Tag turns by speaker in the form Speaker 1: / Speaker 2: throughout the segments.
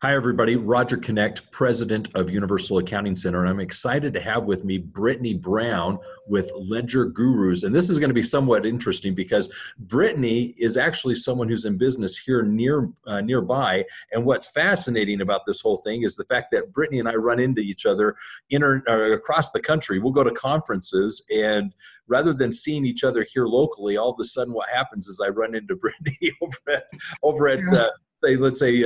Speaker 1: Hi, everybody. Roger Knecht, president of Universal Accounting Center, and I'm excited to have with me Brittany Brown with Ledger Gurus. And this is going to be somewhat interesting because Brittany is actually someone who's in business here nearby. And what's fascinating about this whole thing is the fact that Brittany and I run into each other across the country. We'll go to conferences, and rather than seeing each other here locally, all of a sudden what happens is I run into Brittany over at let's say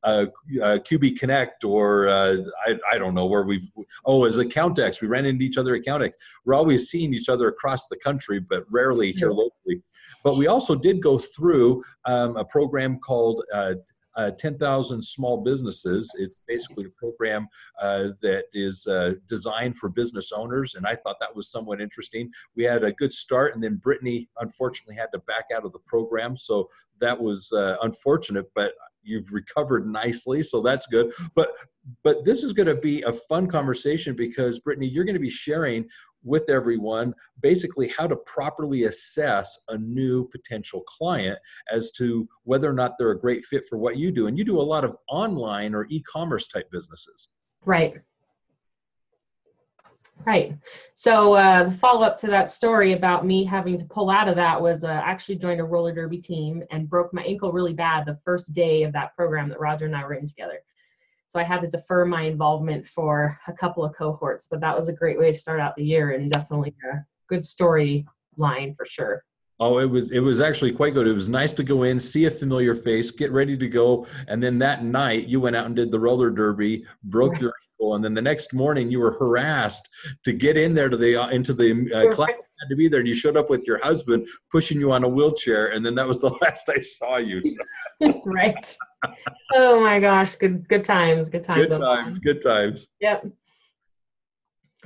Speaker 1: QB Connect, or I don't know where as Accountex. We ran into each other at Accountex. We're always seeing each other across the country, but rarely here locally. But we also did go through a program called 10,000 Small Businesses. It's basically a program that is designed for business owners, and I thought that was somewhat interesting. We had a good start, and then Brittany unfortunately had to back out of the program, so that was unfortunate, but you've recovered nicely, so that's good. But this is going to be a fun conversation because, Brittany, you're going to be sharing with everyone basically how to properly assess a new potential client as to whether or not they're a great fit for what you do. And you do a lot of online or e-commerce type businesses.
Speaker 2: Right. Right. So the follow-up to that story about me having to pull out of that was I actually joined a roller derby team and broke my ankle really bad the first day of that program that Roger and I were in together. So I had to defer my involvement for a couple of cohorts, but that was a great way to start out the year and definitely a good storyline for sure.
Speaker 1: Oh, it was actually quite good. It was nice to go in, see a familiar face, get ready to go. And then that night you went out and did the roller derby, broke your ankle. And then the next morning you were harassed to get in there into the class. Had to be there. And you showed up with your husband pushing you on a wheelchair. And then that was the last I saw you. So.
Speaker 2: Right. Oh my gosh. Good times. Good times.
Speaker 1: Good times.
Speaker 2: Yep.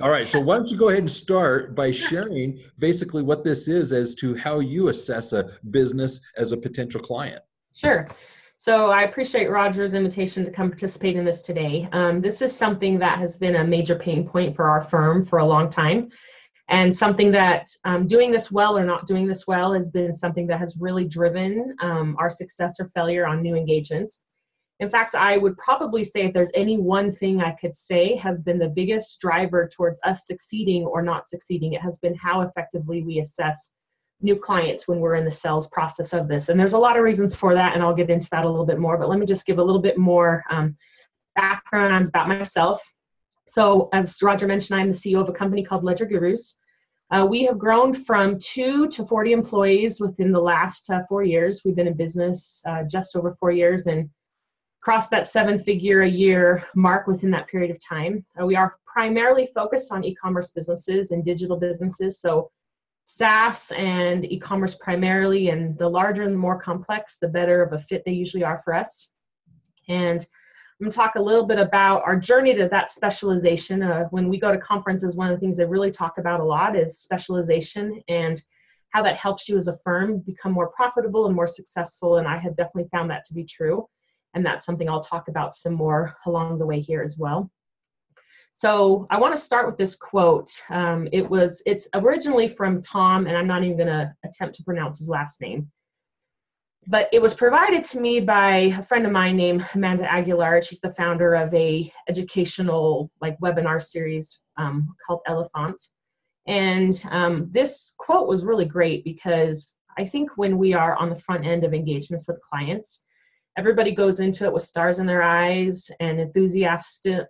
Speaker 1: All right, so why don't you go ahead and start by sharing basically what this is as to how you assess a business as a potential client.
Speaker 2: Sure. So I appreciate Roger's invitation to come participate in this today. This is something that has been a major pain point for our firm for a long time, and something that doing this well or not doing this well has been something that has really driven our success or failure on new engagements. In fact, I would probably say if there's any one thing I could say has been the biggest driver towards us succeeding or not succeeding, it has been how effectively we assess new clients when we're in the sales process of this. And there's a lot of reasons for that, and I'll get into that a little bit more, but let me just give a little bit more background about myself. So as Roger mentioned, I'm the CEO of a company called Ledger Gurus. We have grown from 2 to 40 employees within the last 4 years. We've been in business just over 4 years and crossed that 7-figure a year mark within that period of time. We are primarily focused on e-commerce businesses and digital businesses. So SaaS and e-commerce primarily, and the larger and the more complex, the better of a fit they usually are for us. And I'm going to talk a little bit about our journey to that specialization. When we go to conferences, one of the things they really talk about a lot is specialization and how that helps you as a firm become more profitable and more successful. And I have definitely found that to be true. And that's something I'll talk about some more along the way here as well. So I want to start with this quote. It's originally from Tom, and I'm not even going to attempt to pronounce his last name. But it was provided to me by a friend of mine named Amanda Aguilar. She's the founder of a educational webinar series called Elephant. And this quote was really great because I think when we are on the front end of engagements with clients, everybody goes into it with stars in their eyes and enthusiasm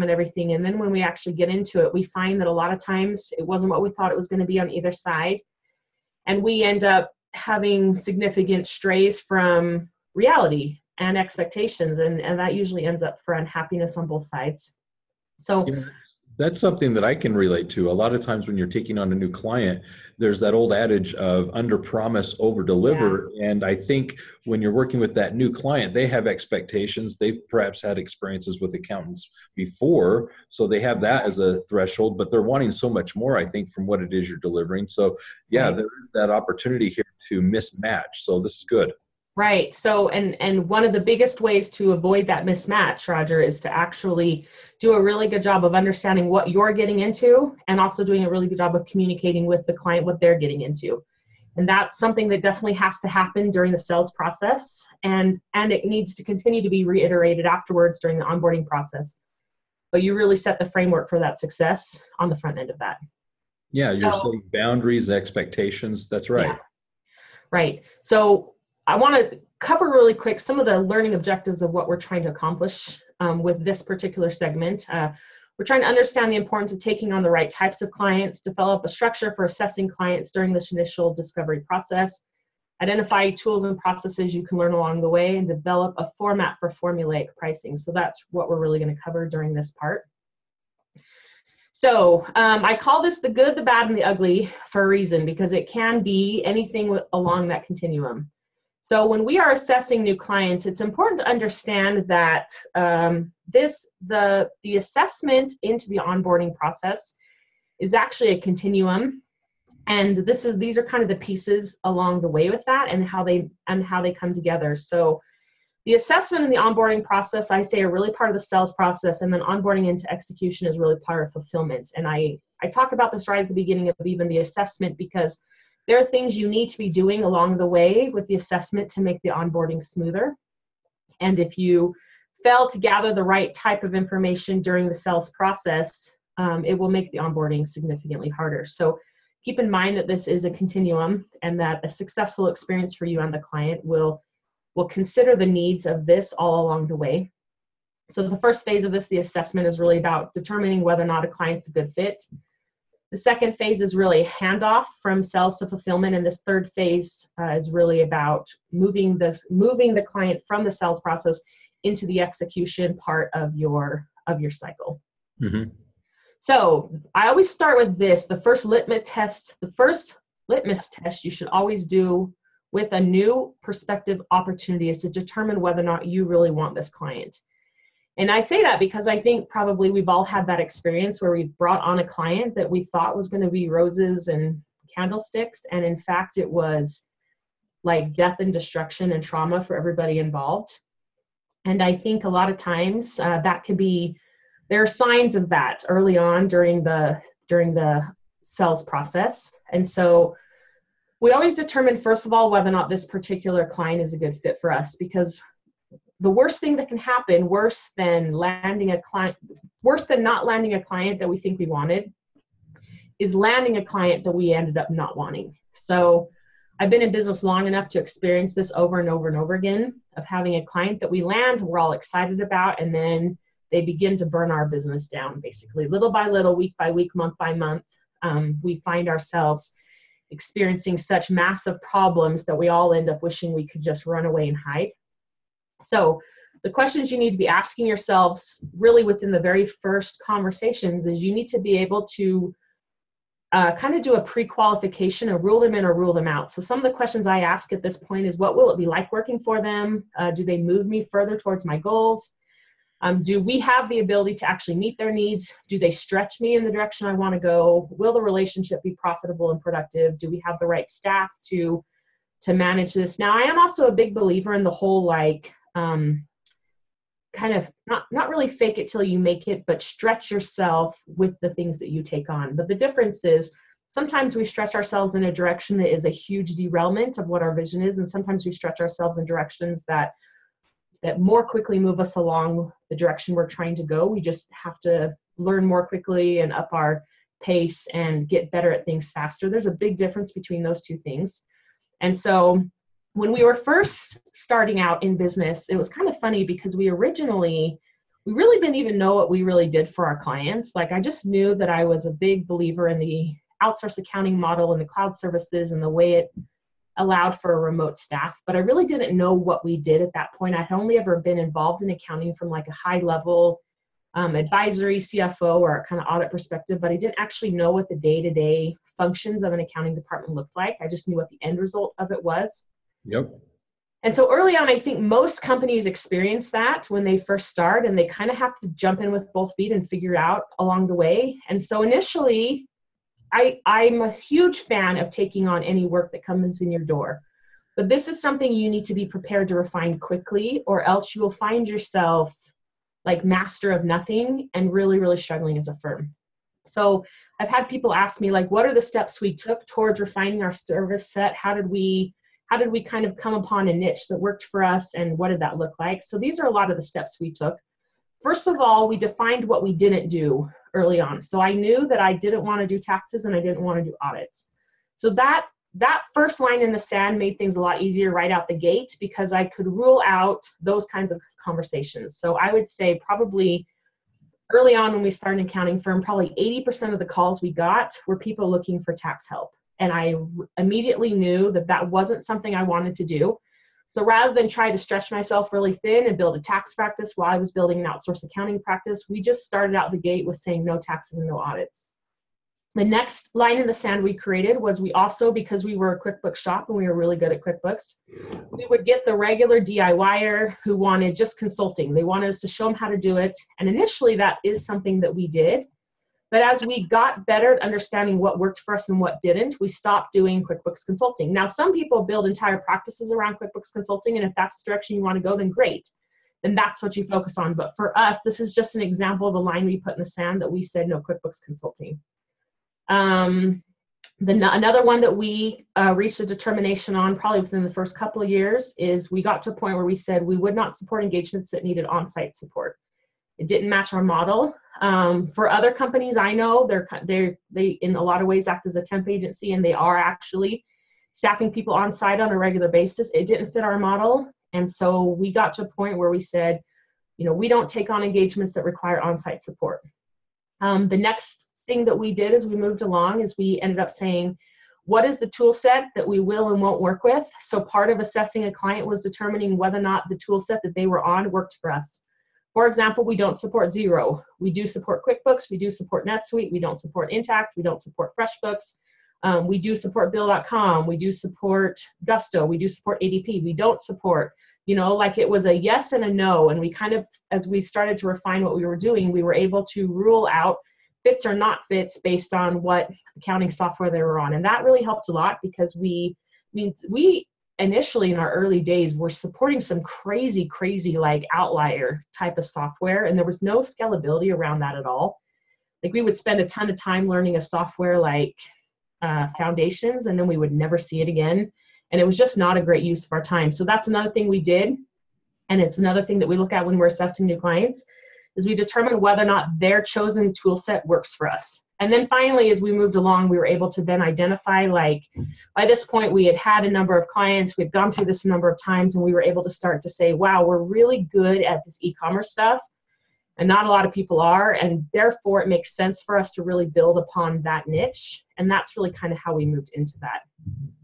Speaker 2: and everything. And then when we actually get into it, we find that a lot of times it wasn't what we thought it was going to be on either side. And we end up having significant strays from reality and expectations. And that usually ends up for unhappiness on both sides. So
Speaker 1: that's something that I can relate to. A lot of times when you're taking on a new client, there's that old adage of under promise, over deliver. Yeah. And I think when you're working with that new client, they have expectations. They've perhaps had experiences with accountants before, so they have that as a threshold, but they're wanting so much more, I think, from what it is you're delivering. So yeah, there is that opportunity here to mismatch. So this is good.
Speaker 2: Right. So, and one of the biggest ways to avoid that mismatch, Roger, is to actually do a really good job of understanding what you're getting into and also doing a really good job of communicating with the client what they're getting into. And that's something that definitely has to happen during the sales process. And it needs to continue to be reiterated afterwards during the onboarding process. But you really set the framework for that success on the front end of that.
Speaker 1: Yeah, you're
Speaker 2: So,
Speaker 1: setting boundaries, expectations. That's right.
Speaker 2: yeah, right. So I want to cover really quick some of the learning objectives of what we're trying to accomplish with this particular segment. We're trying to understand the importance of taking on the right types of clients, develop a structure for assessing clients during this initial discovery process, identify tools and processes you can learn along the way, and develop a format for formulaic pricing. So that's what we're really going to cover during this part. So I call this the good, the bad, and the ugly for a reason, because it can be anything along that continuum. So when we are assessing new clients, it's important to understand that the assessment into the onboarding process is actually a continuum, and these are kind of the pieces along the way with that, and how they come together. So the assessment and the onboarding process, I say, are really part of the sales process, and then onboarding into execution is really part of fulfillment. And I talk about this right at the beginning of even the assessment, because there are things you need to be doing along the way with the assessment to make the onboarding smoother. And if you fail to gather the right type of information during the sales process, it will make the onboarding significantly harder. So keep in mind that this is a continuum, and that a successful experience for you and the client will consider the needs of this all along the way. So the first phase of this, the assessment, is really about determining whether or not a client's a good fit. The second phase is really handoff from sales to fulfillment, and this third phase is really about moving the client from the sales process into the execution part of your cycle.
Speaker 1: Mm-hmm.
Speaker 2: So I always start with this: the first litmus test you should always do with a new prospective opportunity is to determine whether or not you really want this client. And I say that because I think probably we've all had that experience where we've brought on a client that we thought was going to be roses and candlesticks, and in fact it was like death and destruction and trauma for everybody involved. And I think a lot of times there are signs of that early on during the sales process. And so we always determine, first of all, whether or not this particular client is a good fit for us, because the worst thing that can happen, worse than not landing a client that we think we wanted, is landing a client that we ended up not wanting. So I've been in business long enough to experience this over and over and over again, of having a client that we land, we're all excited about, and then they begin to burn our business down, basically little by little, week by week, month by month. We find ourselves experiencing such massive problems that we all end up wishing we could just run away and hide. So the questions you need to be asking yourselves really within the very first conversations is, you need to be able to kind of do a pre-qualification and rule them in or rule them out. So some of the questions I ask at this point is, what will it be like working for them? Do they move me further towards my goals? Do we have the ability to actually meet their needs? Do they stretch me in the direction I want to go? Will the relationship be profitable and productive? Do we have the right staff to manage this? Now, I am also a big believer in the whole kind of not really fake it till you make it, but stretch yourself with the things that you take on. But the difference is, sometimes we stretch ourselves in a direction that is a huge derailment of what our vision is, and sometimes we stretch ourselves in directions that more quickly move us along the direction we're trying to go. We just have to learn more quickly and up our pace and get better at things faster. There's a big difference between those two things. And so when we were first starting out in business, it was kind of funny, because we really didn't even know what we really did for our clients. Like, I just knew that I was a big believer in the outsource accounting model and the cloud services and the way it allowed for a remote staff, but I really didn't know what we did at that point. I had only ever been involved in accounting from like a high level advisory, CFO, or kind of audit perspective, but I didn't actually know what the day-to-day functions of an accounting department looked like. I just knew what the end result of it was.
Speaker 1: Yep.
Speaker 2: And so early on, I think most companies experience that when they first start, and they kind of have to jump in with both feet and figure it out along the way. And so initially, I'm a huge fan of taking on any work that comes in your door. But this is something you need to be prepared to refine quickly, or else you will find yourself like master of nothing and really, really struggling as a firm. So I've had people ask me, like, what are the steps we took towards refining our service set? How did we kind of come upon a niche that worked for us, and what did that look like? So these are a lot of the steps we took. First of all, we defined what we didn't do early on. So I knew that I didn't want to do taxes and I didn't want to do audits. So that first line in the sand made things a lot easier right out the gate, because I could rule out those kinds of conversations. So I would say probably early on when we started an accounting firm, probably 80% of the calls we got were people looking for tax help. And I immediately knew that that wasn't something I wanted to do. So rather than try to stretch myself really thin and build a tax practice while I was building an outsourced accounting practice, we just started out the gate with saying no taxes and no audits. The next line in the sand we created was, we also, because we were a QuickBooks shop and we were really good at QuickBooks, we would get the regular DIYer who wanted just consulting. They wanted us to show them how to do it. And initially that is something that we did. But as we got better at understanding what worked for us and what didn't, we stopped doing QuickBooks consulting. Now, some people build entire practices around QuickBooks consulting, and if that's the direction you want to go, then great. Then that's what you focus on. But for us, this is just an example of a line we put in the sand that we said no QuickBooks consulting. Another one that we reached a determination on probably within the first couple of years is we got to a point where we said we would not support engagements that needed on-site support. It didn't match our model. For other companies I know, they in a lot of ways act as a temp agency, and they are actually staffing people on site on a regular basis. It didn't fit our model. And so we got to a point where we said, we don't take on engagements that require on-site support. The next thing that we did as we moved along is we ended up saying, what is the tool set that we will and won't work with? So part of assessing a client was determining whether or not the tool set that they were on worked for us. For example, we don't support Xero. We do support QuickBooks. We do support NetSuite. We don't support Intact. We don't support FreshBooks. We do support Bill.com. We do support Gusto. We do support ADP. We don't support, like it was a yes and a no. And we kind of, as we started to refine what we were doing, we were able to rule out fits or not fits based on what accounting software they were on. And that really helped a lot, because we initially in our early days were supporting some crazy like outlier type of software, and there was no scalability around that at all. Like we would spend a ton of time learning a software like Foundations, and then we would never see it again. And it was just not a great use of our time. So that's another thing we did. And it's another thing that we look at when we're assessing new clients, is we determine whether or not their chosen tool set works for us. And then finally, as we moved along, we were able to then identify, like, by this point, we had a number of clients, we've gone through this a number of times, and we were able to start to say, wow, we're really good at this e-commerce stuff, and not a lot of people are, and therefore it makes sense for us to really build upon that niche. And that's really kind of how we moved into that.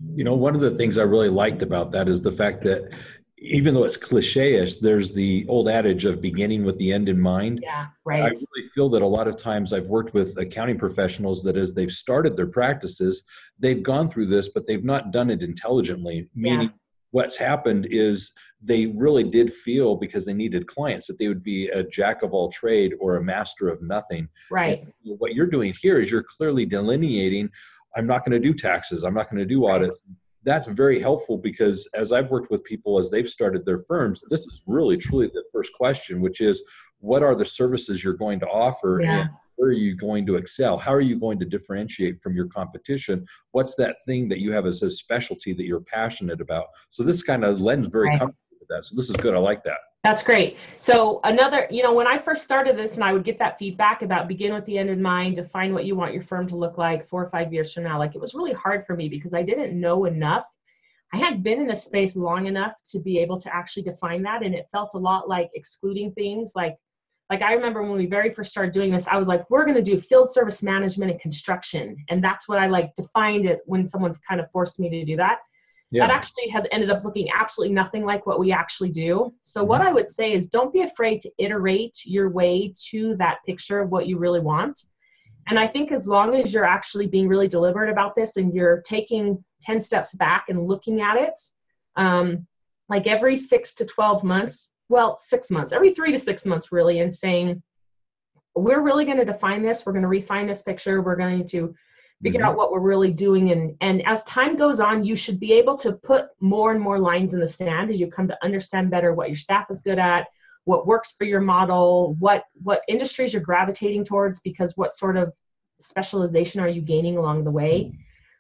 Speaker 1: One of the things I really liked about that is the fact that even though it's cliche-ish, there's the old adage of beginning with the end in mind.
Speaker 2: Yeah, right.
Speaker 1: I really feel that a lot of times I've worked with accounting professionals that as they've started their practices, they've gone through this, but they've not done it intelligently. Meaning what's happened is they really did feel, because they needed clients, that they would be a jack of all trade or a master of nothing.
Speaker 2: Right.
Speaker 1: And what you're doing here is you're clearly delineating, I'm not going to do taxes, I'm not going to do audits. Right. That's very helpful, because as I've worked with people as they've started their firms, this is really truly the first question, which is, what are the services you're going to offer?
Speaker 2: Yeah.
Speaker 1: And where are you going to excel? How are you going to differentiate from your competition? What's that thing that you have as a specialty that you're passionate about? So this kind of lends very comfortably to that. So this is good. I like that.
Speaker 2: That's great. So another, when I first started this and I would get that feedback about begin with the end in mind, define what you want your firm to look like 4 or 5 years from now, like it was really hard for me because I didn't know enough. I hadn't been in a space long enough to be able to actually define that. And it felt a lot like excluding things. Like I remember when we very first started doing this, I was like, we're going to do field service management and construction. And that's what I defined it when someone kind of forced me to do that. Yeah. That actually has ended up looking absolutely nothing like what we actually do. So what I would say is don't be afraid to iterate your way to that picture of what you really want. And I think as long as you're actually being really deliberate about this and you're taking 10 steps back and looking at it, like every 6 to 12 months, well, 6 months, every 3 to 6 months really, and saying, we're really going to define this. We're going to refine this picture. We're going to figure out what we're really doing. And as time goes on, you should be able to put more and more lines in the sand as you come to understand better what your staff is good at, what works for your model, what industries you're gravitating towards, because what sort of specialization are you gaining along the way?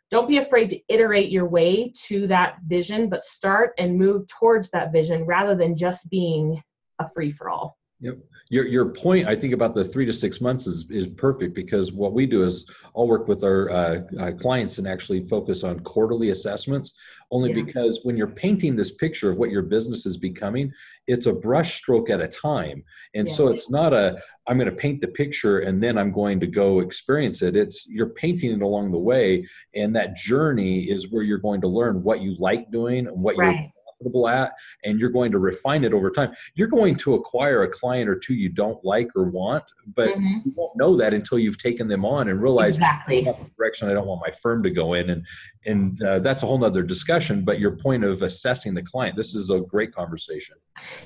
Speaker 2: Don't be afraid to iterate your way to that vision, but start and move towards that vision rather than just being a free-for-all.
Speaker 1: Yep. Your point, I think, about the 3 to 6 months is perfect, because what we do is I'll work with our clients and actually focus on quarterly assessments, only because when you're painting this picture of what your business is becoming, it's a brush stroke at a time. And so it's not I'm going to paint the picture and then I'm going to go experience it. It's you're painting it along the way. And that journey is where you're going to learn what you like doing and what you're comfortable at, and you're going to refine it over time. You're going to acquire a client or two you don't like or want, but you won't know that until you've taken them on and realized that's the direction I don't want my firm to go in. And that's a whole nother discussion, but your point of assessing the client, this is a great conversation.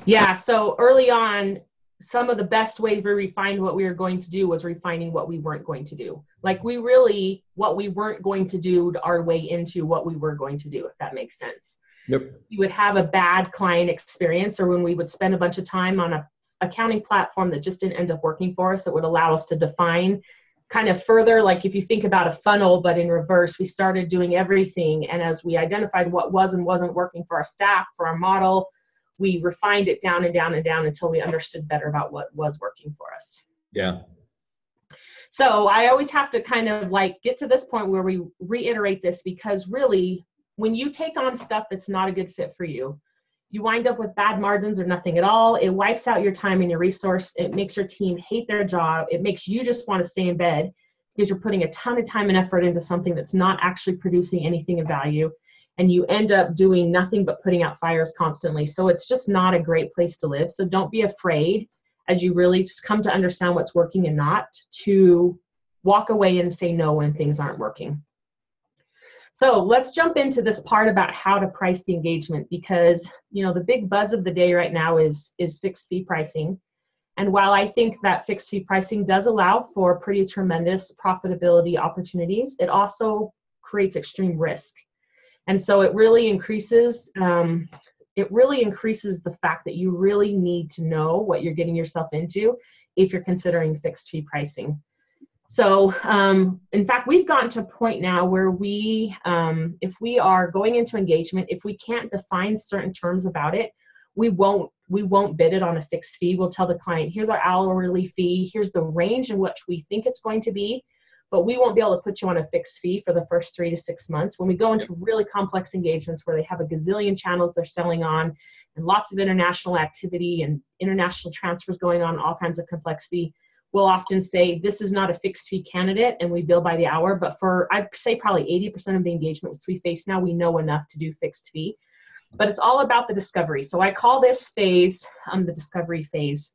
Speaker 2: Yeah. So early on, some of the best ways we refined what we were going to do was refining what we weren't going to do. Like what we weren't going to do our way into what we were going to do, if that makes sense.
Speaker 1: Yep.
Speaker 2: You would have a bad client experience, or when we would spend a bunch of time on a accounting platform that just didn't end up working for us, it would allow us to define kind of further. Like if you think about a funnel, but in reverse, we started doing everything. And as we identified what was and wasn't working for our staff, for our model, we refined it down and down and down until we understood better about what was working for us.
Speaker 1: Yeah.
Speaker 2: So I always have to kind of like get to this point where we reiterate this, because really, when you take on stuff that's not a good fit for you, you wind up with bad margins or nothing at all. It wipes out your time and your resource. It makes your team hate their job. It makes you just want to stay in bed because you're putting a ton of time and effort into something that's not actually producing anything of value. And you end up doing nothing but putting out fires constantly. So it's just not a great place to live. So don't be afraid, as you really just come to understand what's working and not, to walk away and say no when things aren't working. So let's jump into this part about how to price the engagement, because the big buzz of the day right now is fixed fee pricing. And while I think that fixed fee pricing does allow for pretty tremendous profitability opportunities, it also creates extreme risk. And so it really increases the fact that you really need to know what you're getting yourself into if you're considering fixed fee pricing. So, in fact, we've gotten to a point now where if we are going into engagement, if we can't define certain terms about it, we won't bid it on a fixed fee. We'll tell the client, here's our hourly fee, here's the range in which we think it's going to be, but we won't be able to put you on a fixed fee for the first 3 to 6 months. When we go into really complex engagements where they have a gazillion channels they're selling on and lots of international activity and international transfers going on, all kinds of complexity, we'll often say, this is not a fixed fee candidate, and we bill by the hour. But for, I'd say probably 80% of the engagements we face now, we know enough to do fixed fee. But it's all about the discovery. So I call this phase the discovery phase.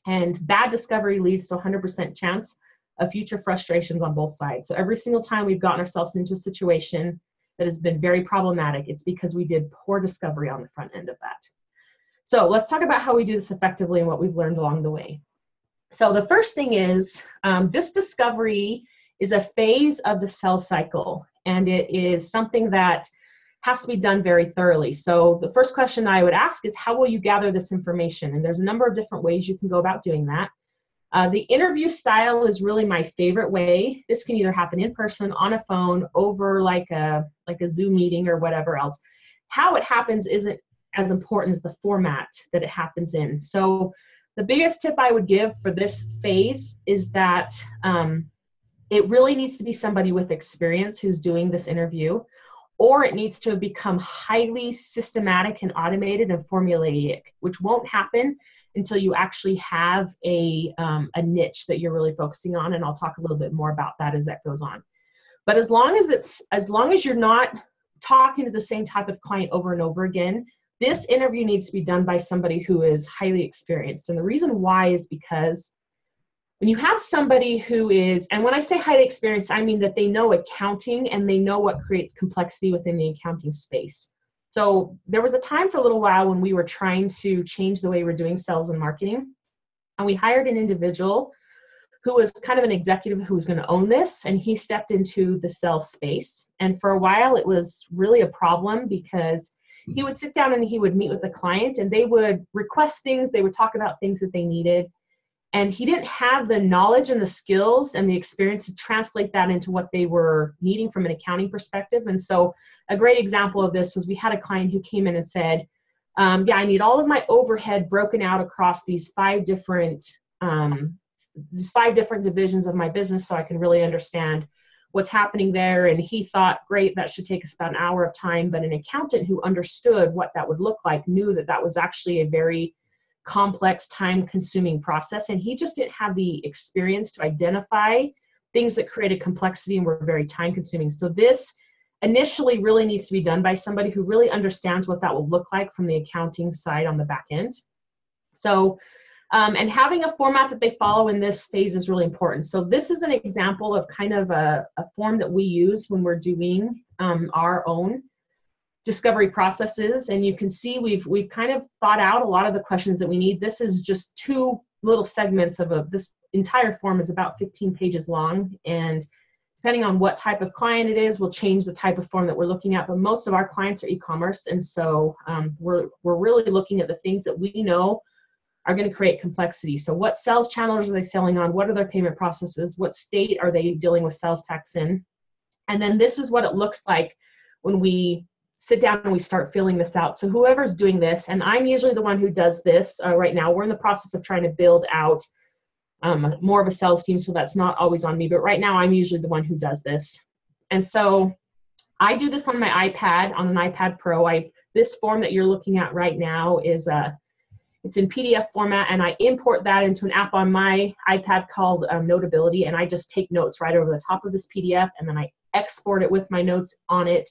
Speaker 2: And bad discovery leads to 100% chance of future frustrations on both sides. So every single time we've gotten ourselves into a situation that has been very problematic, it's because we did poor discovery on the front end of that. So let's talk about how we do this effectively and what we've learned along the way. So the first thing is, this discovery is a phase of the sales cycle, and it is something that has to be done very thoroughly. So the first question I would ask is, how will you gather this information? And there's a number of different ways you can go about doing that. The interview style is really my favorite way. This can either happen in person, on a phone, over like a Zoom meeting or whatever else. How it happens isn't as important as the format that it happens in. So the biggest tip I would give for this phase is that it really needs to be somebody with experience who's doing this interview, or it needs to become highly systematic and automated and formulaic, which won't happen until you actually have a niche that you're really focusing on. And I'll talk a little bit more about that as that goes on. But as long as you're not talking to the same type of client over and over again, this interview needs to be done by somebody who is highly experienced. And the reason why is because when you have somebody who is, and when I say highly experienced, I mean that they know accounting and they know what creates complexity within the accounting space. So there was a time for a little while when we were trying to change the way we're doing sales and marketing. And we hired an individual who was kind of an executive who was going to own this, and he stepped into the sales space. And for a while, it was really a problem because he would sit down and he would meet with the client, and they would request things, they would talk about things that they needed. And he didn't have the knowledge and the skills and the experience to translate that into what they were needing from an accounting perspective. And so a great example of this was we had a client who came in and said, yeah, I need all of my overhead broken out across these five different divisions of my business so I can really understand what's happening there. And he thought, great, that should take us about an hour of time. But an accountant who understood what that would look like knew that that was actually a very complex, time-consuming process. And he just didn't have the experience to identify things that created complexity and were very time-consuming. So this initially really needs to be done by somebody who really understands what that will look like from the accounting side on the back end. So, and having a format that they follow in this phase is really important. So this is an example of kind of a form that we use when we're doing our own discovery processes. And you can see we've kind of thought out a lot of the questions that we need. This is just two little segments of this entire form is about 15 pages long. And depending on what type of client it is, we'll change the type of form that we're looking at. But most of our clients are e-commerce. And so we're really looking at the things that we know are going to create complexity. So what sales channels are they selling on? What are their payment processes? What state are they dealing with sales tax in? And then this is what it looks like when we sit down and we start filling this out. So whoever's doing this, and I'm usually the one who does this right now. We're in the process of trying to build out more of a sales team, so that's not always on me. But right now, I'm usually the one who does this. And so I do this on my iPad, on an iPad Pro. This form that you're looking at right now is it's in PDF format, and I import that into an app on my iPad called Notability, and I just take notes right over the top of this PDF, and then I export it with my notes on it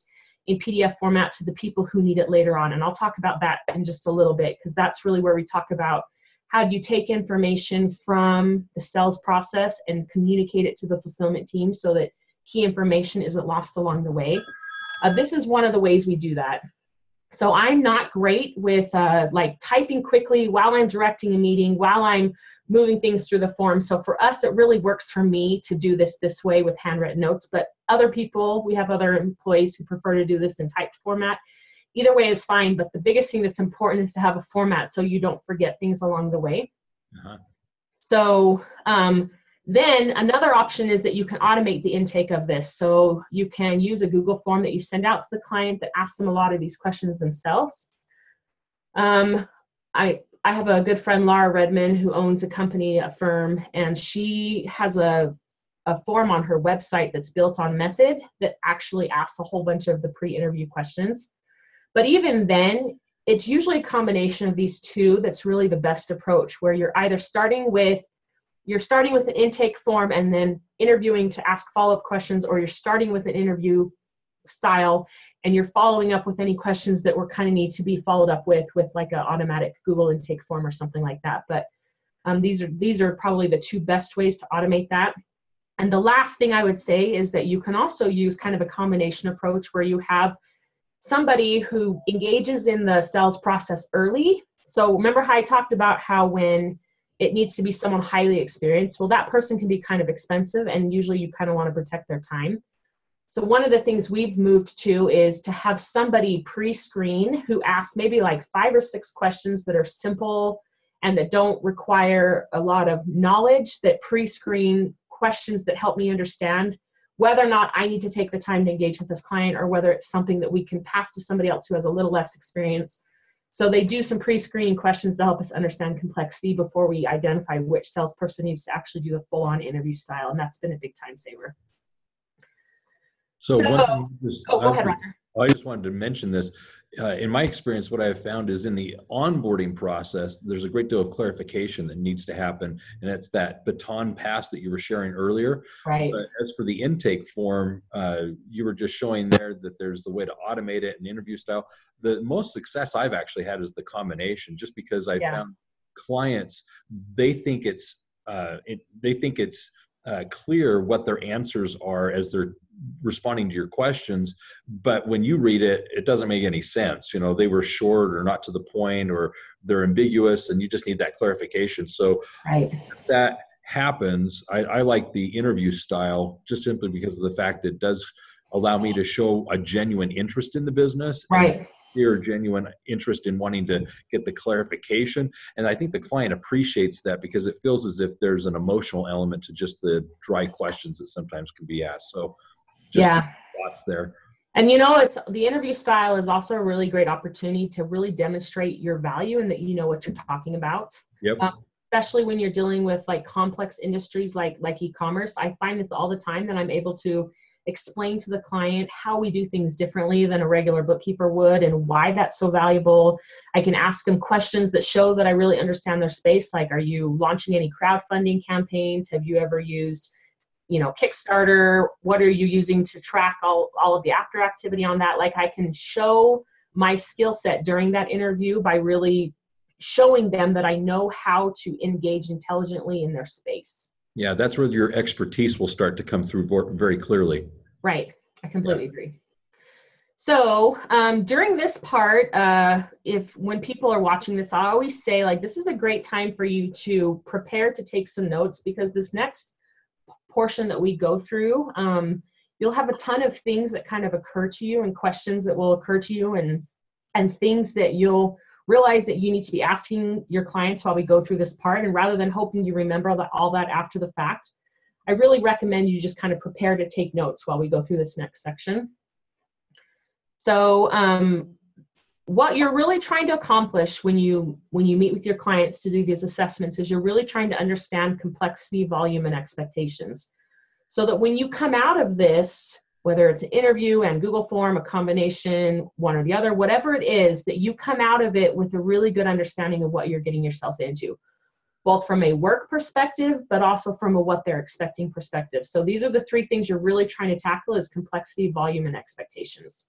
Speaker 2: in PDF format to the people who need it later on. And I'll talk about that in just a little bit, because that's really where we talk about how do you take information from the sales process and communicate it to the fulfillment team so that key information isn't lost along the way. This is one of the ways we do that. So I'm not great with like typing quickly while I'm directing a meeting, while I'm moving things through the form. So for us, it really works for me to do this way with handwritten notes. But other people, we have other employees who prefer to do this in typed format. Either way is fine, but the biggest thing that's important is to have a format so you don't forget things along the way. Uh-huh. So then another option is that you can automate the intake of this. So you can use a Google form that you send out to the client that asks them a lot of these questions themselves. I have a good friend, Laura Redmond, who owns a company, a firm, and she has a form on her website that's built on Method that actually asks a whole bunch of the pre-interview questions. But even then, it's usually a combination of these two that's really the best approach, where you're either starting with an intake form and then interviewing to ask follow-up questions, or you're starting with an interview style and you're following up with any questions that kind of need to be followed up with like an automatic Google intake form or something like that. But these are probably the two best ways to automate that. And the last thing I would say is that you can also use kind of a combination approach where you have somebody who engages in the sales process early. So remember how I talked about how when it needs to be someone highly experienced, well, that person can be kind of expensive, and usually you kind of want to protect their time. So one of the things we've moved to is to have somebody pre-screen who asks maybe like 5 or 6 questions that are simple and that don't require a lot of knowledge, that pre-screen questions that help me understand whether or not I need to take the time to engage with this client, or whether it's something that we can pass to somebody else who has a little less experience. So they do some pre-screening questions to help us understand complexity before we identify which salesperson needs to actually do the full-on interview style, and that's been a big time saver.
Speaker 1: So one thing
Speaker 2: go ahead, Roger.
Speaker 1: I just wanted to mention this. In my experience, what I've found is in the onboarding process, there's a great deal of clarification that needs to happen. And it's that baton pass that you were sharing earlier.
Speaker 2: Right.
Speaker 1: But as for the intake form, you were just showing there that there's the way to automate it and interview style. The most success I've actually had is the combination, just because I found clients, they think it's clear what their answers are as they're responding to your questions, but when you read it, it doesn't make any sense. You know, they were short or not to the point, or they're ambiguous, and you just need that clarification. So if that happens, I like the interview style just simply because of the fact that it does allow me to show a genuine interest in the business.
Speaker 2: Right.
Speaker 1: sincere, genuine interest in wanting to get the clarification. And I think the client appreciates that because it feels as if there's an emotional element to just the dry questions that sometimes can be asked. So just some
Speaker 2: Yeah.
Speaker 1: thoughts there.
Speaker 2: And you know, it's the interview style is also a really great opportunity to really demonstrate your value and that you know what you're talking about.
Speaker 1: Yep.
Speaker 2: Especially when you're dealing with like complex industries like e-commerce. I find this all the time that I'm able to explain to the client how we do things differently than a regular bookkeeper would and why that's so valuable. I can ask them questions that show that I really understand their space. Like, are you launching any crowdfunding campaigns? Have you ever used, you know, Kickstarter? What are you using to track all of the after activity on that? Like, I can show my skill set during that interview by really showing them that I know how to engage intelligently in their space.
Speaker 1: Yeah, that's where your expertise will start to come through very clearly.
Speaker 2: Right. I completely agree. So during this part, when people are watching this, I always say, like, this is a great time for you to prepare to take some notes, because this next portion that we go through, you'll have a ton of things that kind of occur to you and questions that will occur to you and things that you'll realize that you need to be asking your clients while we go through this part. And rather than hoping you remember all that after the fact, I really recommend you just kind of prepare to take notes while we go through this next section. So what you're really trying to accomplish when you meet with your clients to do these assessments is you're really trying to understand complexity, volume, and expectations. So that when you come out of this, whether it's an interview and Google form, a combination, one or the other, whatever it is, that you come out of it with a really good understanding of what you're getting yourself into, both from a work perspective, but also from a what they're expecting perspective. So these are the three things you're really trying to tackle: is complexity, volume, and expectations.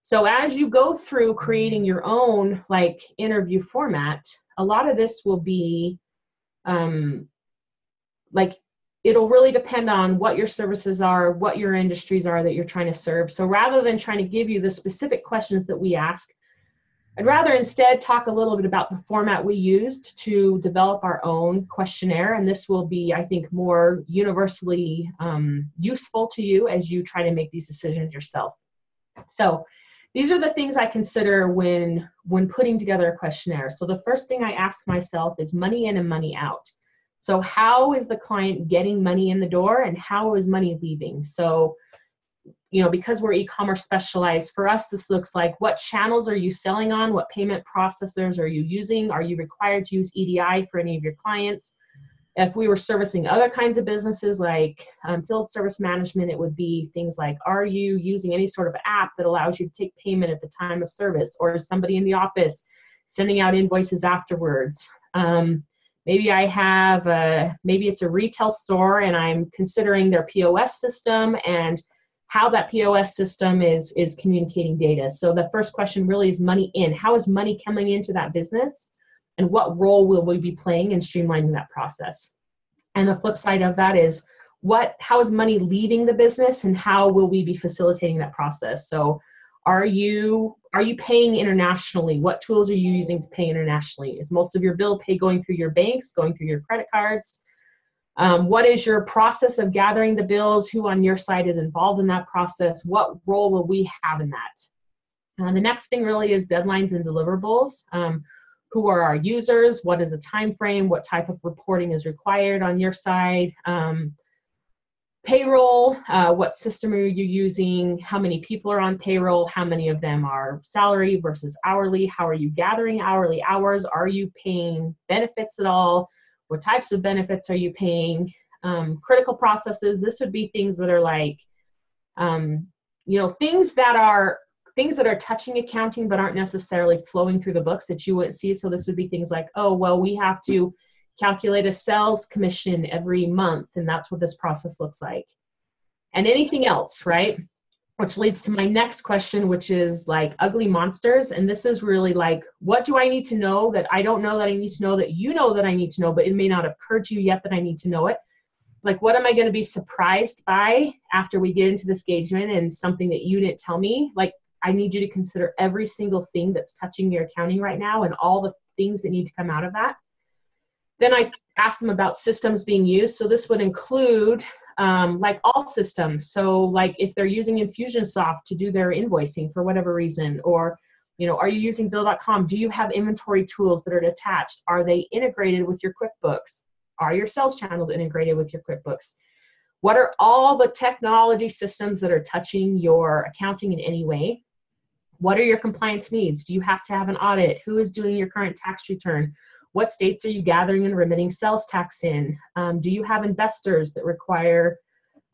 Speaker 2: So as you go through creating your own like interview format, a lot of this will be it'll really depend on what your services are, what your industries are that you're trying to serve. So rather than trying to give you the specific questions that we ask, I'd rather instead talk a little bit about the format we used to develop our own questionnaire. And this will be, I think, more universally useful to you as you try to make these decisions yourself. So these are the things I consider when putting together a questionnaire. So the first thing I ask myself is money in and money out. So how is the client getting money in the door and how is money leaving? So, you know, because we're e-commerce specialized, for us, this looks like, what channels are you selling on? What payment processors are you using? Are you required to use EDI for any of your clients? If we were servicing other kinds of businesses like field service management, it would be things like, are you using any sort of app that allows you to take payment at the time of service? Or is somebody in the office sending out invoices afterwards? Maybe I have, maybe it's a retail store and I'm considering their POS system and how that POS system is communicating data. So the first question really is money in. How is money coming into that business? And what role will we be playing in streamlining that process? And the flip side of that is how is money leaving the business and how will we be facilitating that process? So are you paying internationally? What tools are you using to pay internationally? Is most of your bill pay going through your banks, going through your credit cards? What is your process of gathering the bills? Who on your side is involved in that process? What role will we have in that? The next thing really is deadlines and deliverables. Who are our users? What is the time frame? What type of reporting is required on your side? Payroll, what system are you using? How many people are on payroll? How many of them are salary versus hourly? How are you gathering hourly hours? Are you paying benefits at all? What types of benefits are you paying? Critical processes, this would be things that are like, things that are touching accounting but aren't necessarily flowing through the books that you wouldn't see. So this would be things like, oh, well, we have to calculate a sales commission every month, and that's what this process looks like. And anything else, right? Which leads to my next question, which is like ugly monsters. And this is really like, what do I need to know that I don't know that I need to know that you know that I need to know, but it may not have occurred to you yet that I need to know it? Like, what am I going to be surprised by after we get into this engagement and something that you didn't tell me? Like, I need you to consider every single thing that's touching your accounting right now and all the things that need to come out of that. Then I asked them about systems being used. So this would include like all systems. So like if they're using Infusionsoft to do their invoicing for whatever reason, or Are you using bill.com? Do you have inventory tools that are attached? Are they integrated with your QuickBooks? Are your sales channels integrated with your QuickBooks? What are all the technology systems that are touching your accounting in any way? What are your compliance needs? Do you have to have an audit? Who is doing your current tax return? What states are you gathering and remitting sales tax in? Do you have investors that require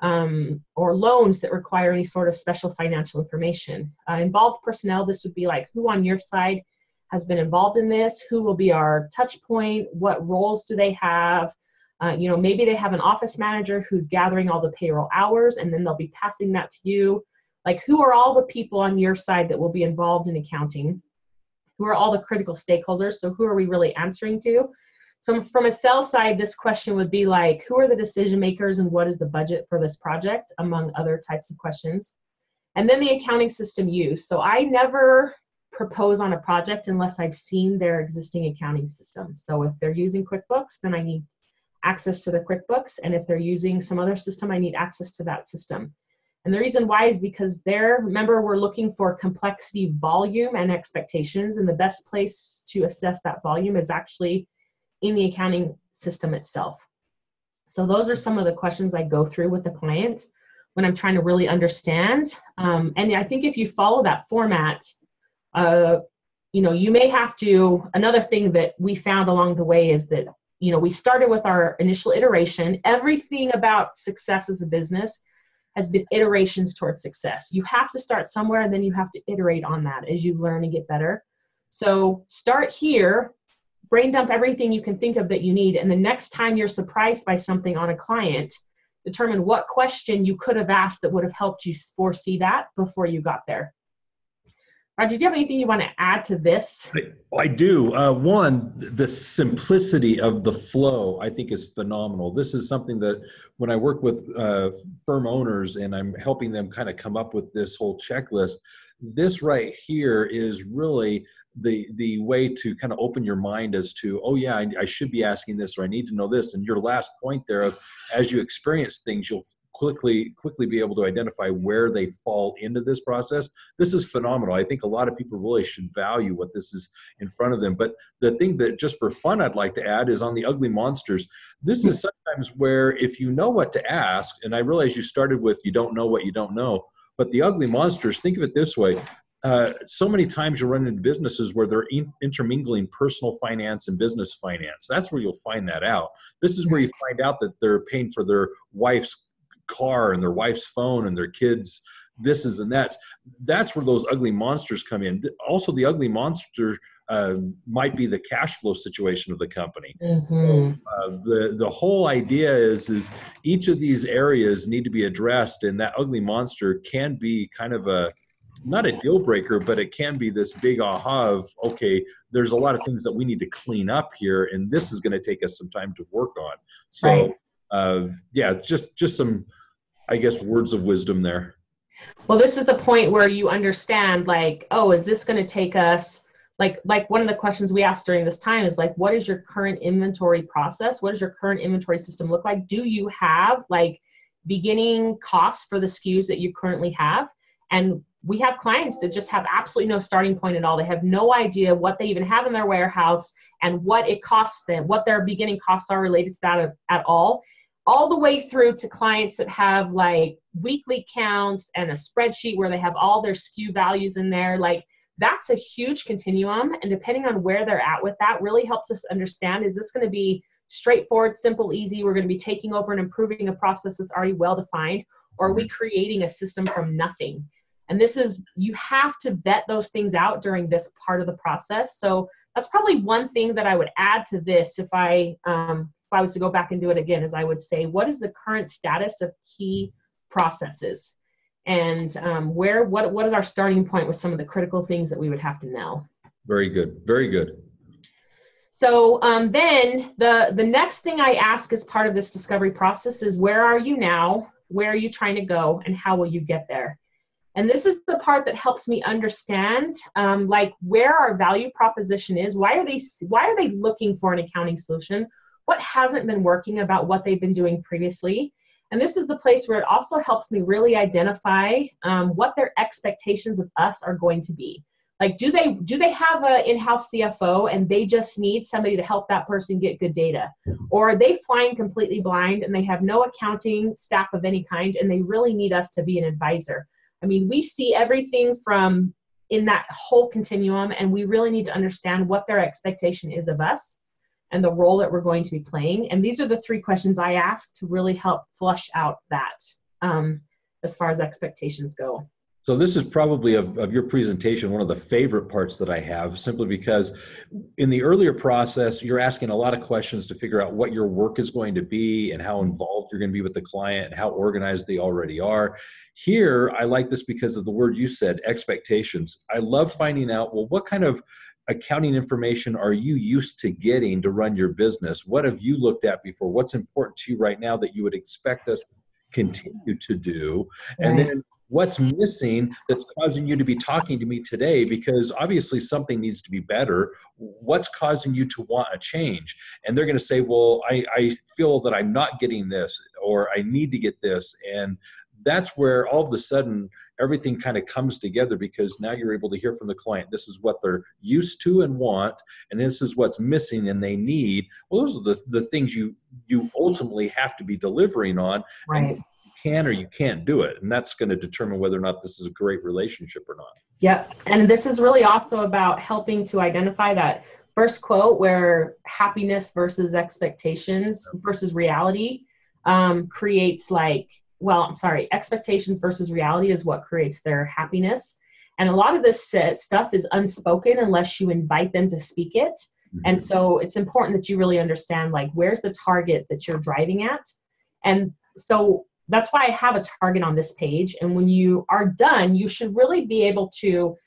Speaker 2: or loans that require any sort of special financial information? Involved personnel, this would be like who on your side has been involved in this, who will be our touch point, what roles do they have? Maybe they have an office manager who's gathering all the payroll hours and then they'll be passing that to you. Like, who are all the people on your side that will be involved in accounting? Who are all the critical stakeholders? So who are we really answering to? So from a sales side, this question would be like, who are the decision makers and what is the budget for this project, among other types of questions. And then the accounting system use. So I never propose on a project unless I've seen their existing accounting system. So if they're using QuickBooks, then I need access to the QuickBooks. And if they're using some other system, I need access to that system. And the reason why is because remember, we're looking for complexity, volume, and expectations. And the best place to assess that volume is actually in the accounting system itself. So those are some of the questions I go through with the client when I'm trying to really understand. And I think if you follow that format, you may have to, another thing that we found along the way is that, we started with our initial iteration. Everything about success as a business has been iterations towards success. You have to start somewhere and then you have to iterate on that as you learn and get better. So start here, brain dump everything you can think of that you need. And the next time you're surprised by something on a client, determine what question you could have asked that would have helped you foresee that before you got there. Roger, do you have anything you want to add to this?
Speaker 1: I do. One, the simplicity of the flow, I think, is phenomenal. This is something that when I work with firm owners and I'm helping them kind of come up with this whole checklist, this right here is really the way to kind of open your mind as to, oh yeah, I should be asking this, or I need to know this. And your last point there of, as you experience things, you'll quickly be able to identify where they fall into this process. This is phenomenal. I think a lot of people really should value what this is in front of them. But the thing that just for fun I'd like to add is on the ugly monsters. This is sometimes where if you know what to ask, and I realize you started with you don't know what you don't know, but the ugly monsters, think of it this way. So many times you run into businesses where they're intermingling personal finance and business finance. That's where you'll find that out. This is where you find out that they're paying for their wife's car and their wife's phone and their kids this is and that's where those ugly monsters come in. Also, the ugly monster might be the cash flow situation of the company.
Speaker 2: Mm-hmm.
Speaker 1: The whole idea is each of these areas need to be addressed, and that ugly monster can be kind of not a deal breaker, but it can be this big aha of, okay, there's a lot of things that we need to clean up here, and this is going to take us some time to work on. So right. Just some, I guess, words of wisdom there.
Speaker 2: Well, this is the point where you understand, like, oh, is this going to take us, like one of the questions we asked during this time is like, what is your current inventory process? What does your current inventory system look like? Do you have like beginning costs for the SKUs that you currently have? And we have clients that just have absolutely no starting point at all. They have no idea what they even have in their warehouse and what it costs them, what their beginning costs are related to that at all the way through to clients that have like weekly counts and a spreadsheet where they have all their SKU values in there. Like, that's a huge continuum. And depending on where they're at with that really helps us understand, is this going to be straightforward, simple, easy? We're going to be taking over and improving a process that's already well-defined, or are we creating a system from nothing? And this is, you have to vet those things out during this part of the process. So that's probably one thing that I would add to this if I was to go back and do it again, is I would say, what is the current status of key processes? And what is our starting point with some of the critical things that we would have to know?
Speaker 1: Very good. Very good.
Speaker 2: So then the next thing I ask as part of this discovery process is, where are you now? Where are you trying to go? And how will you get there? And this is the part that helps me understand like where our value proposition is. Why are they looking for an accounting solution? What hasn't been working about what they've been doing previously? And this is the place where it also helps me really identify what their expectations of us are going to be. Like, do they have an in-house CFO and they just need somebody to help that person get good data? Or are they flying completely blind and they have no accounting staff of any kind and they really need us to be an advisor? I mean, we see everything from in that whole continuum, and we really need to understand what their expectation is of us and the role that we're going to be playing. And these are the 3 questions I ask to really help flush out that as far as expectations go.
Speaker 1: So this is probably of your presentation one of the favorite parts that I have, simply because in the earlier process, you're asking a lot of questions to figure out what your work is going to be and how involved you're going to be with the client and how organized they already are. Here, I like this because of the word you said, expectations. I love finding out, well, what kind of accounting information are you used to getting to run your business? What have you looked at before? What's important to you right now that you would expect us to continue to do? And then what's missing that's causing you to be talking to me today? Because obviously something needs to be better. What's causing you to want a change? And they're going to say, well, I feel that I'm not getting this, or I need to get this. And that's where all of a sudden everything kind of comes together, because now you're able to hear from the client. This is what they're used to and want, and this is what's missing and they need. Well, those are the things you ultimately have to be delivering on.
Speaker 2: Right.
Speaker 1: And can or you can't do it. And that's going to determine whether or not this is a great relationship or not.
Speaker 2: Yep. And this is really also about helping to identify that first quote where happiness versus expectations versus reality creates expectations versus reality is what creates their happiness. And a lot of this stuff is unspoken unless you invite them to speak it. Mm-hmm. And so it's important that you really understand, like, where's the target that you're driving at? And so that's why I have a target on this page. And when you are done, you should really be able to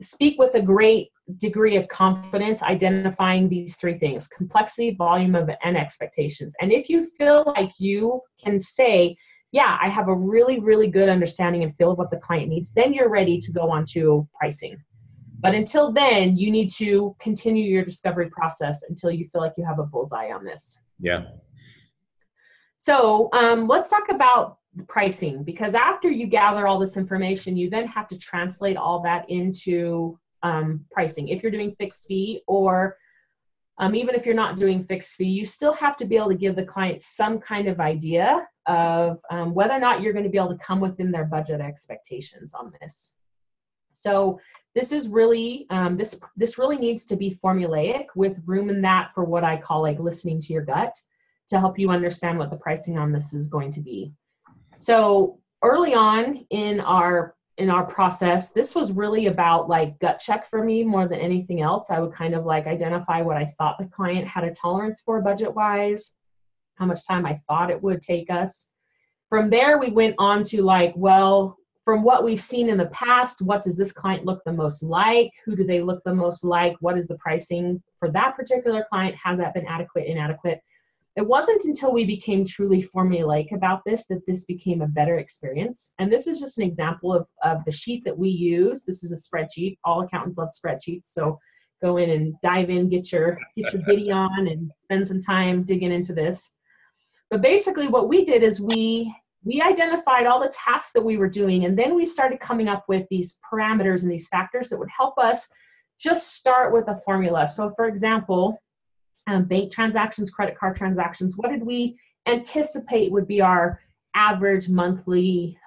Speaker 2: speak with a great degree of confidence, identifying these 3 things: complexity, volume, and expectations. And if you feel like you can say, yeah, I have a really, really good understanding and feel of what the client needs, then you're ready to go on to pricing. But until then, you need to continue your discovery process until you feel like you have a bullseye on this.
Speaker 1: Yeah.
Speaker 2: So let's talk about pricing, because after you gather all this information, you then have to translate all that into pricing. If you're doing fixed fee, or even if you're not doing fixed fee, you still have to be able to give the client some kind of idea of whether or not you're going to be able to come within their budget expectations on this. So this is really, this really needs to be formulaic, with room in that for what I call like listening to your gut, to help you understand what the pricing on this is going to be. So early on in our process, this was really about like gut check for me more than anything else. I would kind of like identify what I thought the client had a tolerance for budget-wise, how much time I thought it would take us. From there, we went on to like, well, from what we've seen in the past, what does this client look the most like? Who do they look the most like? What is the pricing for that particular client? Has that been adequate, inadequate? It wasn't until we became truly formulaic about this that this became a better experience. And this is just an example of the sheet that we use. This is a spreadsheet. All accountants love spreadsheets. So go in and dive in, get your giddy on, and spend some time digging into this. But basically what we did is we identified all the tasks that we were doing, and then we started coming up with these parameters and these factors that would help us just start with a formula. So for example, bank transactions, credit card transactions, what did we anticipate would be our average monthly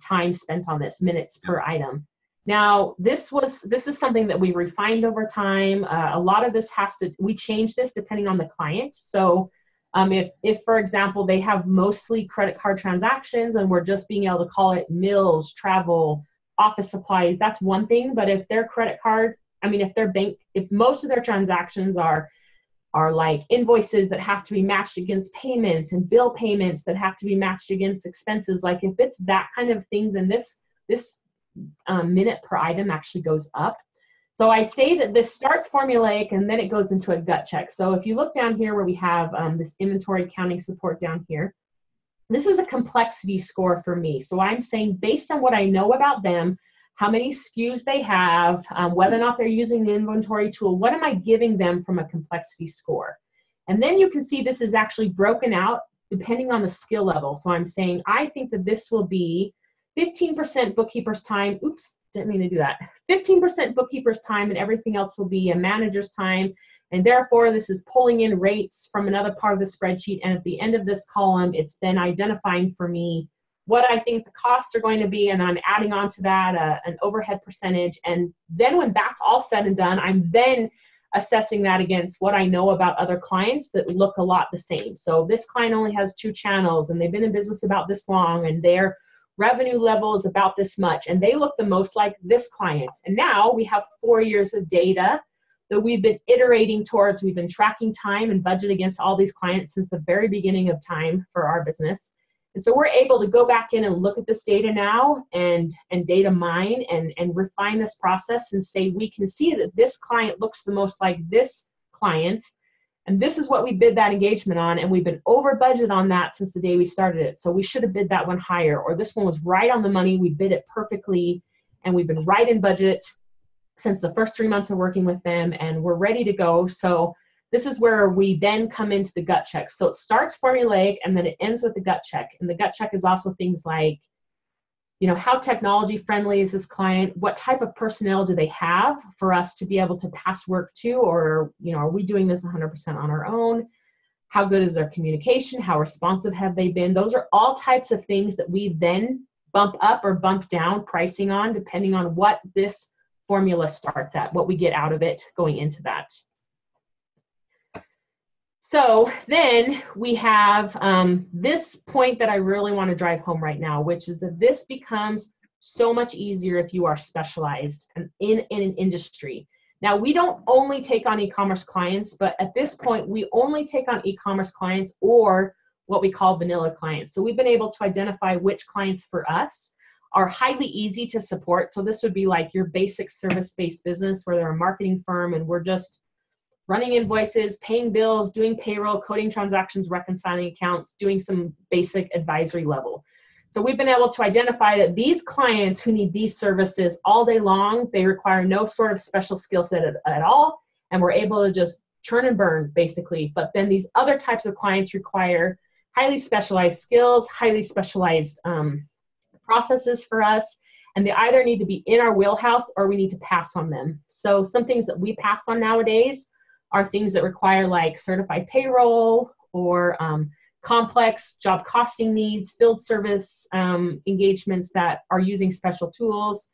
Speaker 2: time spent on this, minutes per item? Now, this is something that we refined over time. A lot of this we change this depending on the client. So if, for example, they have mostly credit card transactions and we're just being able to call it meals, travel, office supplies, that's one thing. But if their credit card, if their bank, if most of their transactions are like invoices that have to be matched against payments and bill payments that have to be matched against expenses, like if it's that kind of thing, then this minute per item actually goes up. So I say that this starts formulaic and then it goes into a gut check. So if you look down here where we have this inventory accounting support down here, this is a complexity score for me. So I'm saying based on what I know about them, how many SKUs they have, whether or not they're using the inventory tool, what am I giving them from a complexity score? And then you can see this is actually broken out depending on the skill level. So I'm saying I think that this will be 15% bookkeeper's time. Oops, didn't mean to do that. 15% bookkeeper's time, and everything else will be a manager's time. And therefore, this is pulling in rates from another part of the spreadsheet. And at the end of this column, it's then identifying for me what I think the costs are going to be, and I'm adding on to that an overhead percentage. And then when that's all said and done, I'm then assessing that against what I know about other clients that look a lot the same. So this client only has 2 channels, and they've been in business about this long, and their revenue level is about this much, and they look the most like this client. And now we have 4 years of data that we've been iterating towards. We've been tracking time and budget against all these clients since the very beginning of time for our business. And so we're able to go back in and look at this data now and data mine and refine this process and say, we can see that this client looks the most like this client, and this is what we bid that engagement on, and we've been over budget on that since the day we started it. So we should have bid that one higher, or this one was right on the money, we bid it perfectly, and we've been right in budget since the first 3 months of working with them, and we're ready to go. So this is where we then come into the gut check. So it starts formulaic, and then it ends with the gut check. And the gut check is also things like, you know, how technology friendly is this client? What type of personnel do they have for us to be able to pass work to? Or, you know, are we doing this 100% on our own? How good is their communication? How responsive have they been? Those are all types of things that we then bump up or bump down pricing on, depending on what this formula starts at, what we get out of it going into that. So then we have this point that I really want to drive home right now, which is that this becomes so much easier if you are specialized in an industry. Now, we don't only take on e-commerce clients, but at this point, we only take on e-commerce clients or what we call vanilla clients. So we've been able to identify which clients for us are highly easy to support. So this would be like your basic service-based business where they're a marketing firm and we're just running invoices, paying bills, doing payroll, coding transactions, reconciling accounts, doing some basic advisory level. So we've been able to identify that these clients who need these services all day long, they require no sort of special skill set at all, and we're able to just churn and burn, basically. But then these other types of clients require highly specialized skills, highly specialized processes for us, and they either need to be in our wheelhouse or we need to pass on them. So some things that we pass on nowadays are things that require like certified payroll or complex job costing needs, field service engagements that are using special tools.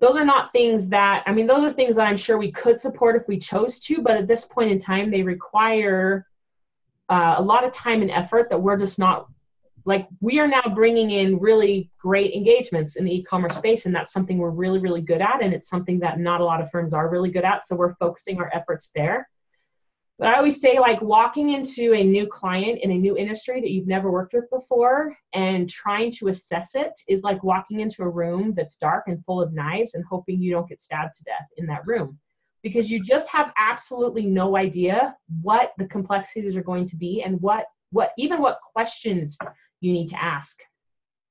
Speaker 2: Those are not things that, I mean, those are things that I'm sure we could support if we chose to, but at this point in time, they require a lot of time and effort that we're just not, like, we are now bringing in really great engagements in the e-commerce space, and that's something we're really, really good at, and it's something that not a lot of firms are really good at, so we're focusing our efforts there. But I always say, like, walking into a new client in a new industry that you've never worked with before and trying to assess it is like walking into a room that's dark and full of knives and hoping you don't get stabbed to death in that room, because you just have absolutely no idea what the complexities are going to be and what questions you need to ask.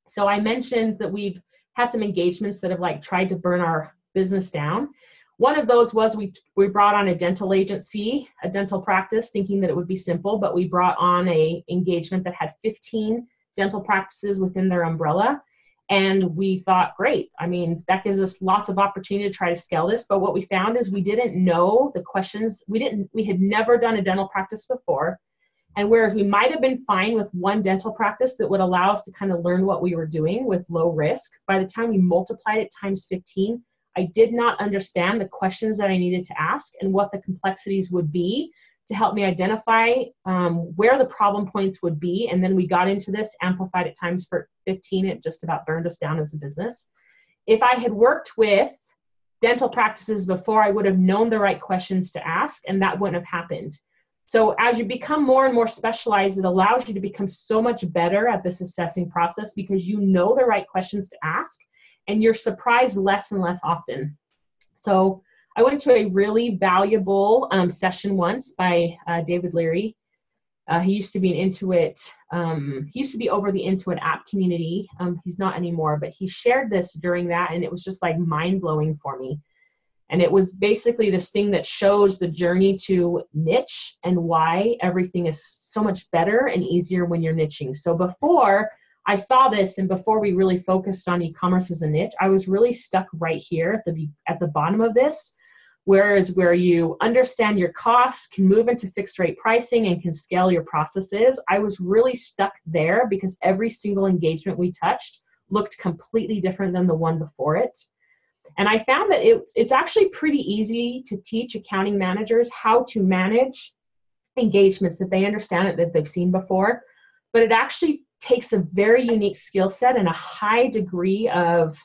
Speaker 2: So I mentioned that we've had some engagements that have like tried to burn our business down. One of those was we brought on a dental agency, a dental practice, thinking that it would be simple, but we brought on a engagement that had 15 dental practices within their umbrella. And we thought, great, I mean, that gives us lots of opportunity to try to scale this. But what we found is we didn't know the questions. We had never done a dental practice before. And whereas we might have been fine with one dental practice that would allow us to kind of learn what we were doing with low risk, by the time we multiplied it times 15, I did not understand the questions that I needed to ask and what the complexities would be to help me identify where the problem points would be. And then we got into this, amplified it times 15, it just about burned us down as a business. If I had worked with dental practices before, I would have known the right questions to ask, and that wouldn't have happened. So as you become more and more specialized, it allows you to become so much better at this assessing process because you know the right questions to ask and you're surprised less and less often. So I went to a really valuable session once by David Leary. He used to be an Intuit, he used to be over the Intuit app community. He's not anymore, but he shared this during that and it was just like mind-blowing for me. And it was basically this thing that shows the journey to niche and why everything is so much better and easier when you're niching. So before, I saw this, and before we really focused on e-commerce as a niche, I was really stuck right here at the bottom of this, whereas where you understand your costs, can move into fixed rate pricing, and can scale your processes. I was really stuck there because every single engagement we touched looked completely different than the one before it. And I found that it's actually pretty easy to teach accounting managers how to manage engagements that they understand it, that they've seen before, but it actually takes a very unique skill set and a high degree of,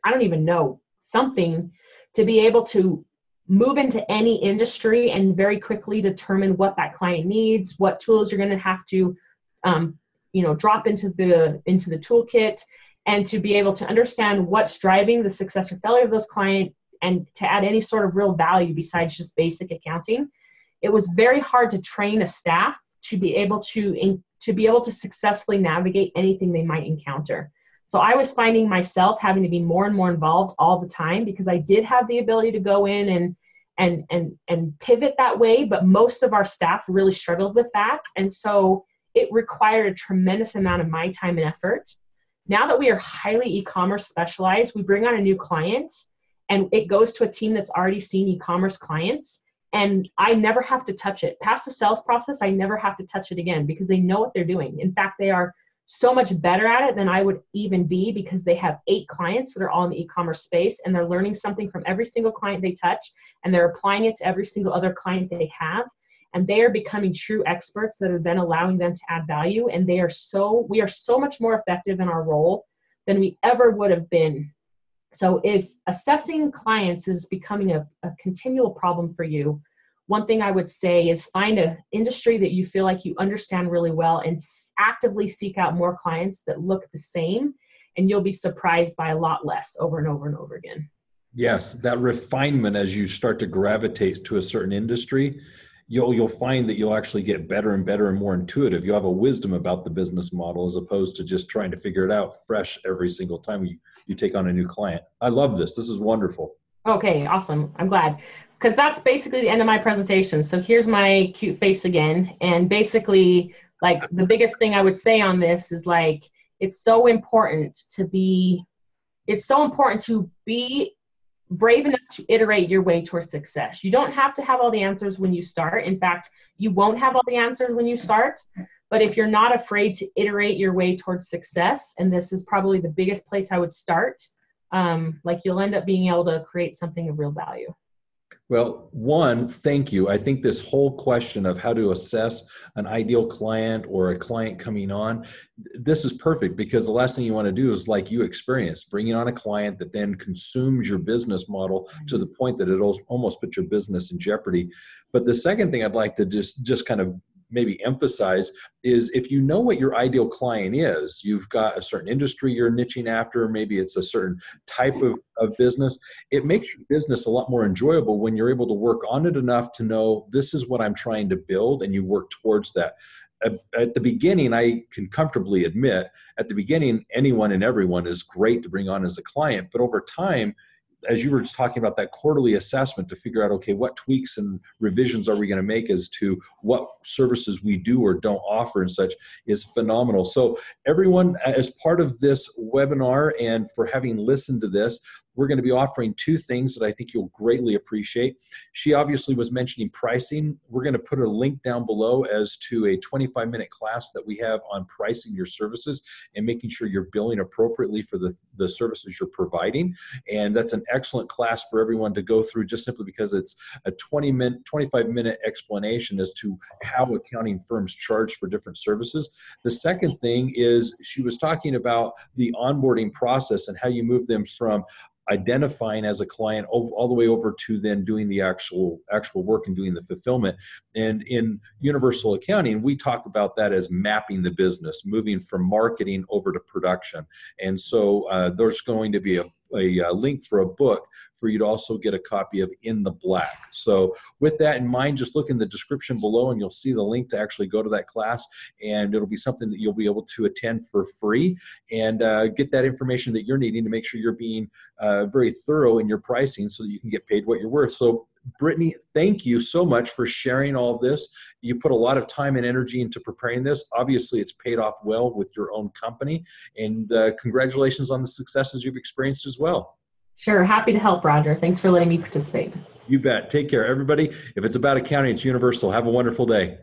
Speaker 2: I don't even know, something to be able to move into any industry and very quickly determine what that client needs, what tools you're going to have to, drop into the toolkit, and to be able to understand what's driving the success or failure of those clients, and to add any sort of real value besides just basic accounting. It was very hard to train a staff to be able to successfully navigate anything they might encounter. So I was finding myself having to be more and more involved all the time because I did have the ability to go in and pivot that way, but most of our staff really struggled with that. And so it required a tremendous amount of my time and effort. Now that we are highly e-commerce specialized, we bring on a new client and it goes to a team that's already seen e-commerce clients, and I never have to touch it. Past the sales process, I never have to touch it again because they know what they're doing. In fact, they are so much better at it than I would even be because they have 8 clients that are all in the e-commerce space, and they're learning something from every single client they touch, and they're applying it to every single other client they have. And they are becoming true experts that are then allowing them to add value. And we are so much more effective in our role than we ever would have been. So if assessing clients is becoming a continual problem for you, one thing I would say is find an industry that you feel like you understand really well and actively seek out more clients that look the same, and you'll be surprised by a lot less over and over and over again.
Speaker 1: Yes, that refinement as you start to gravitate to a certain industry, you'll find that you'll actually get better and better and more intuitive. You have a wisdom about the business model as opposed to just trying to figure it out fresh every single time you take on a new client. I love this. This is wonderful.
Speaker 2: Okay, awesome. I'm glad, because that's basically the end of my presentation. So here's my cute face again. And basically, like, the biggest thing I would say on this is, like, it's so important to be brave enough to iterate your way towards success. You don't have to have all the answers when you start. In fact, you won't have all the answers when you start. But if you're not afraid to iterate your way towards success, and this is probably the biggest place I would start, you'll end up being able to create something of real value.
Speaker 1: Well, one, thank you. I think this whole question of how to assess an ideal client or a client coming on, this is perfect, because the last thing you want to do is, like you experienced, bringing on a client that then consumes your business model to the point that it almost puts your business in jeopardy. But the second thing I'd like to just kind of maybe emphasize is, if you know what your ideal client is, you've got a certain industry you're niching after, maybe it's a certain type of business, it makes your business a lot more enjoyable when you're able to work on it enough to know this is what I'm trying to build, and you work towards that. At the beginning, I can comfortably admit, at the beginning, anyone and everyone is great to bring on as a client, but over time, as you were just talking about that quarterly assessment to figure out, okay, what tweaks and revisions are we going to make as to what services we do or don't offer and such, is phenomenal. So everyone, as part of this webinar and for having listened to this, we're going to be offering 2 things that I think you'll greatly appreciate. She obviously was mentioning pricing. We're going to put a link down below as to a 25-minute class that we have on pricing your services and making sure you're billing appropriately for the services you're providing. And that's an excellent class for everyone to go through, just simply because it's a 25-minute explanation as to how accounting firms charge for different services. The second thing is, she was talking about the onboarding process and how you move them from identifying as a client all the way over to then doing the actual work and doing the fulfillment. And in universal accounting, we talk about that as mapping the business, moving from marketing over to production. And so there's going to be a link for a book for you to also get a copy of In the Black. So with that in mind, just look in the description below and you'll see the link to actually go to that class, and it'll be something that you'll be able to attend for free and get that information that you're needing to make sure you're being very thorough in your pricing so that you can get paid what you're worth. So Brittany, thank you so much for sharing all of this. You put a lot of time and energy into preparing this. Obviously, it's paid off well with your own company, and congratulations on the successes you've experienced as well.
Speaker 2: Sure. Happy to help, Roger. Thanks for letting me participate.
Speaker 1: You bet. Take care, everybody. If it's about accounting, it's universal. Have a wonderful day.